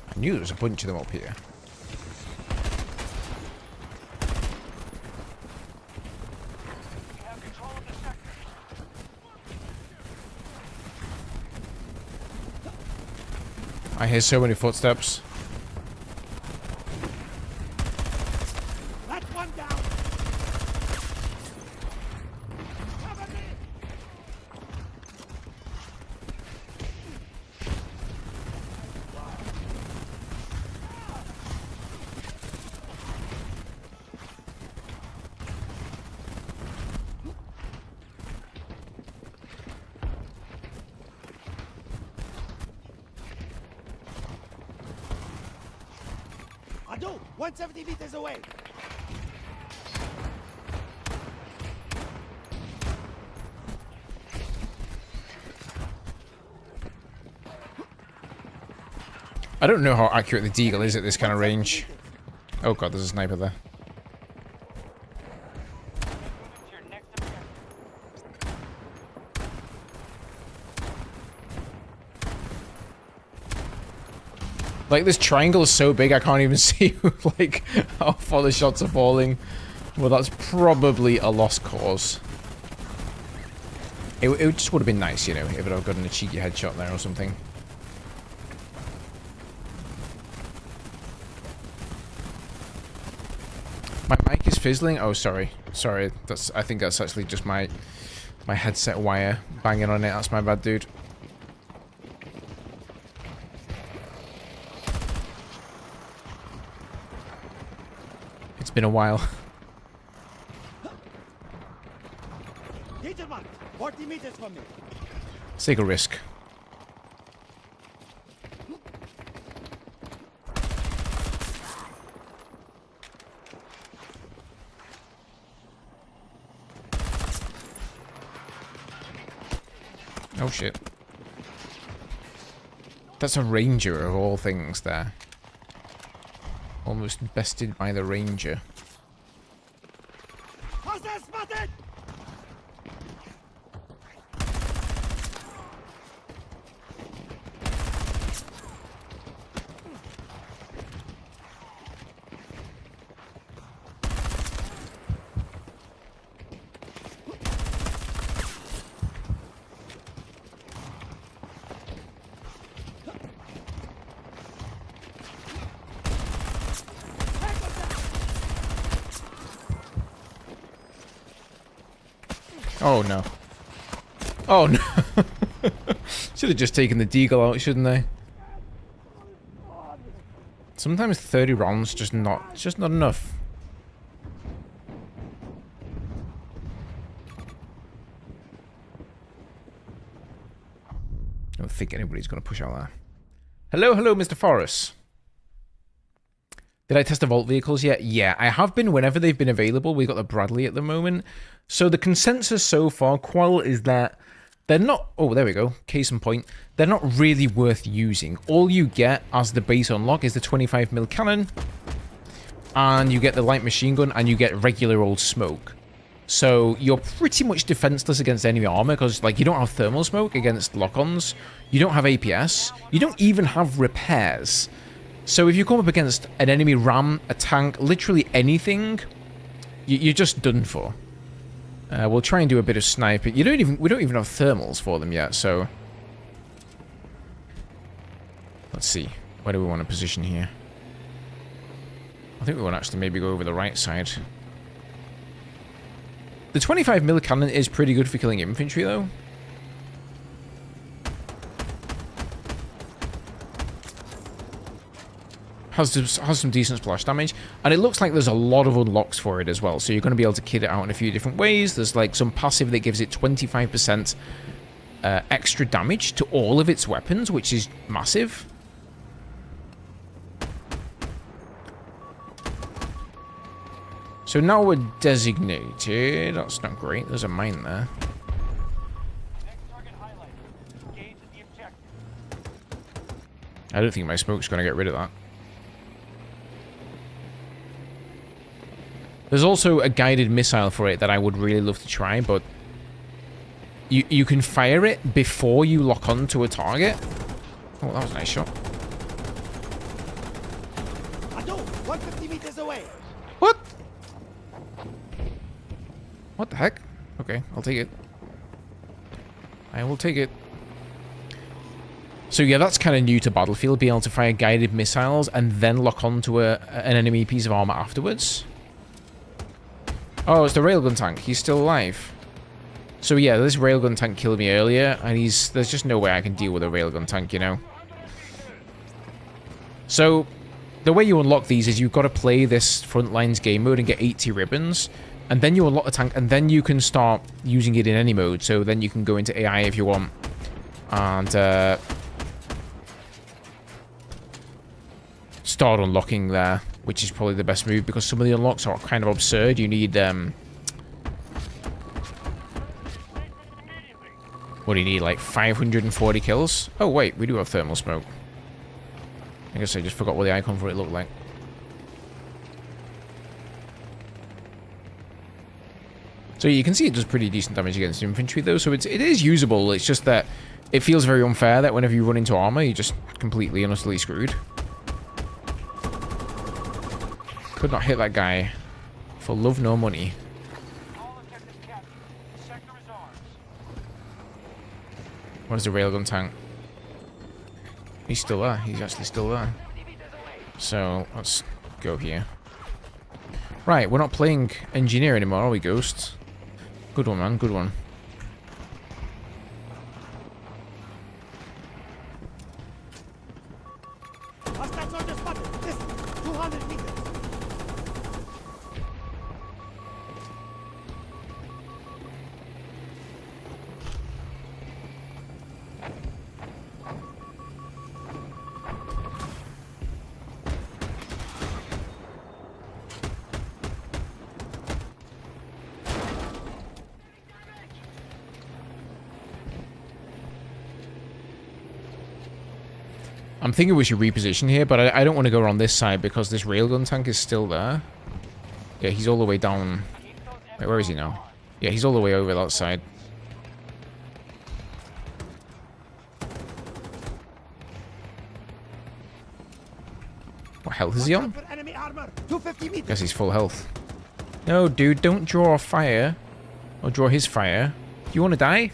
I knew there was a bunch of them up here. You have control of the sector. I hear so many footsteps. That's one down! Cover me! I do! 170 meters away! I don't know how accurate the deagle is at this kind of range. Oh god, there's a sniper there. Moving to your next objective. Like, this triangle is so big I can't even see, like, how far the shots are falling. Well, that's probably a lost cause. It just would have been nice, you know, if it had gotten a cheeky headshot there or something. My mic is fizzling. Oh, sorry. Sorry. I think that's actually just my My headset wire banging on it. That's my bad, dude. It's been a while. Danger mark. 40 meters from me. Let's take a risk. Oh shit. That's a ranger of all things there. Almost bested by the ranger. Hostile spotted! Oh no. Oh no. Should have just taken the deagle out, shouldn't they? Sometimes 30 rounds just not enough. I don't think anybody's gonna push out there. Hello, hello, Mr. Forrest. Did I test the Vault vehicles yet? Yeah, I have been whenever they've been available. We've got the Bradley at the moment. So the consensus so far, Qual, is that they're not... Oh, there we go. Case in point. They're not really worth using. All you get as the base unlock is the 25mm cannon. And you get the light machine gun, and you get regular old smoke. So you're pretty much defenseless against enemy armor, because like you don't have thermal smoke against lock-ons. You don't have APS. You don't even have repairs. So if you come up against an enemy ram, a tank, literally anything, you're just done for. We'll try and do a bit of sniping. We don't even have thermals for them yet, so let's see. Where do we want to position here? I think we want to actually maybe go over the right side. The 25mm cannon is pretty good for killing infantry, though. Has some decent splash damage, and it looks like there's a lot of unlocks for it as well, so you're going to be able to kit it out in a few different ways. There's like some passive that gives it 25% extra damage to all of its weapons, which is massive. So now we're designated. That's not great. There's a mine there. Next target highlighted. Engage at the objective. I don't think my smoke's going to get rid of that. There's also a guided missile for it that I would really love to try, but you can fire it before you lock on to a target. Oh, that was a nice shot. I do! 150 meters away! What? What the heck? Okay, I'll take it. I will take it. So yeah, that's kind of new to Battlefield, being able to fire guided missiles and then lock onto an enemy piece of armor afterwards. Oh, it's the railgun tank. He's still alive. So yeah, this railgun tank killed me earlier, and there's just no way I can deal with a railgun tank, you know? So, the way you unlock these is you've got to play this Frontlines game mode and get 80 ribbons, and then you unlock the tank, and then you can start using it in any mode, so then you can go into AI if you want. And, start unlocking there, which is probably the best move, because some of the unlocks are kind of absurd. You need, what do you need, like 540 kills? Oh wait, we do have thermal smoke. I guess I just forgot what the icon for it looked like. So you can see it does pretty decent damage against infantry though, so it is usable. It's just that it feels very unfair that whenever you run into armor, you're just completely and utterly screwed. Could not hit that guy for love nor money. All objectives captured. The sector is ours. What is the railgun tank? He's still there. He's actually still there. So, let's go here. Right, we're not playing engineer anymore, are we, Ghost? Good one, man. Good one. 200 meters. I'm thinking we should reposition here, but I don't want to go around this side because this railgun tank is still there. Yeah, he's all the way down. Wait, where is he now? Yeah, he's all the way over that side. What health is he on? Enemy armor. 250 meters. Guess he's full health. No, dude, don't draw fire. Or draw his fire. Do you want to die?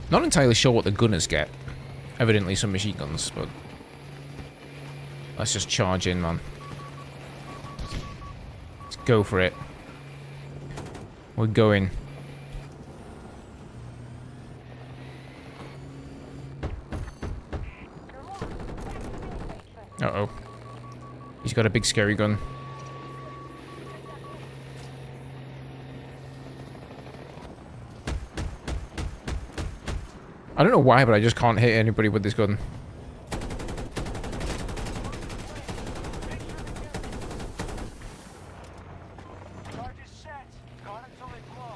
Not entirely sure what the gunners get. Evidently some machine guns, but... let's just charge in, man. Let's go for it. We're going. Uh-oh. He's got a big scary gun. I don't know why, but I just can't hit anybody with this gun. Charge is set. Got until they blow.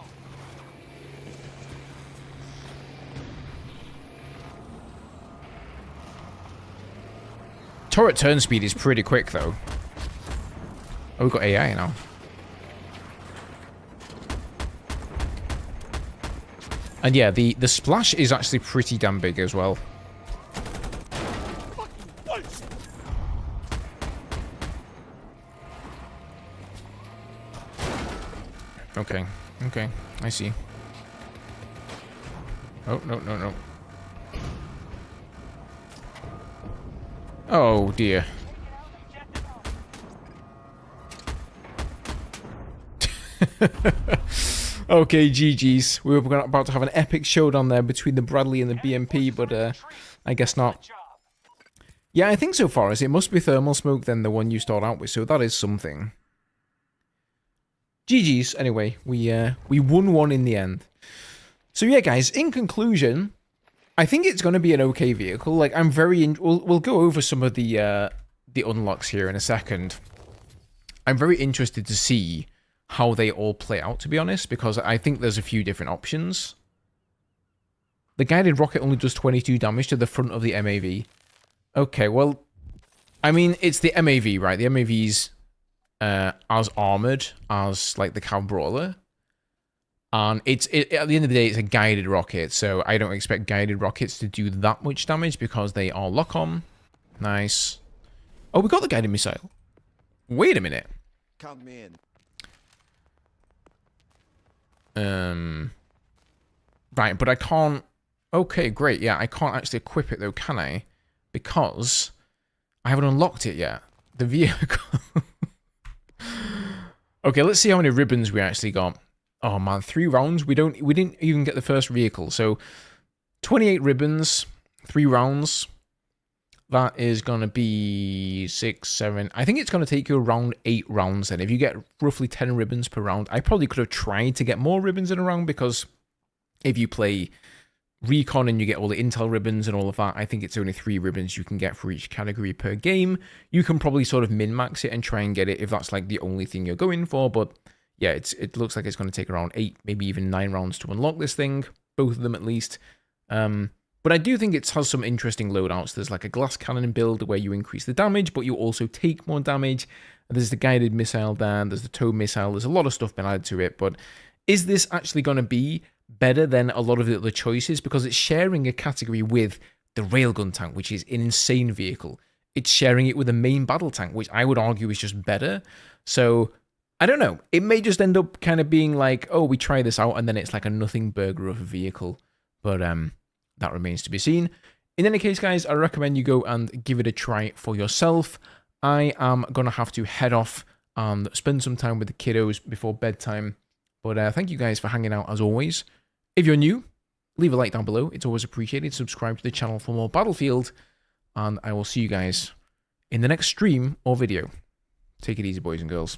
Turret turn speed is pretty quick, though. Oh, we've got AI now. And yeah, the splash is actually pretty damn big as well. Okay, okay, I see. Oh, no, no, no. Oh, dear. Okay, GG's. We were about to have an epic showdown there between the Bradley and the BMP, but I guess not. Yeah, I think so far as it must be thermal smoke then the one you start out with, so that is something. GG's. Anyway, we won one in the end. So yeah, guys, in conclusion, I think it's going to be an okay vehicle. Like, I'm very... We'll go over some of the unlocks here in a second. I'm very interested to see how they all play out, to be honest, because I think there's a few different options. The guided rocket only does 22 damage to the front of the MAV. Okay, well, I mean, it's the MAV, right? The MAV's as armored as, like, the Cav Brawler. And at the end of the day, it's a guided rocket, so I don't expect guided rockets to do that much damage because they are lock-on. Nice. Oh, we got the guided missile. Wait a minute. Count me in. Right, but I can't... Okay, great, yeah, I can't actually equip it though, can I? Because I haven't unlocked it yet. The vehicle... Okay, let's see how many ribbons we actually got. Oh man, 3 rounds? We didn't even get the first vehicle, so 28 ribbons, 3 rounds. That is gonna be 6, 7. I think it's gonna take you around 8 rounds then. If you get roughly 10 ribbons per round. I probably could have tried to get more ribbons in a round because if you play Recon and you get all the intel ribbons and all of that, I think it's only 3 ribbons you can get for each category per game. You can probably sort of min-max it and try and get it if that's like the only thing you're going for, but yeah, it looks like it's going to take around 8, maybe even 9 rounds to unlock this thing. Both of them at least. But I do think it has some interesting loadouts. There's like a glass cannon build where you increase the damage, but you also take more damage. There's the guided missile there. There's the tow missile. There's a lot of stuff been added to it. But is this actually going to be better than a lot of the other choices? Because it's sharing a category with the railgun tank, which is an insane vehicle. It's sharing it with the main battle tank, which I would argue is just better. So I don't know. It may just end up kind of being like, oh, we try this out, and then it's like a nothing burger of a vehicle. But that remains to be seen. In any case, guys, I recommend you go and give it a try for yourself. I am going to have to head off and spend some time with the kiddos before bedtime. But thank you guys for hanging out as always. If you're new, leave a like down below. It's always appreciated. Subscribe to the channel for more Battlefield. And I will see you guys in the next stream or video. Take it easy, boys and girls.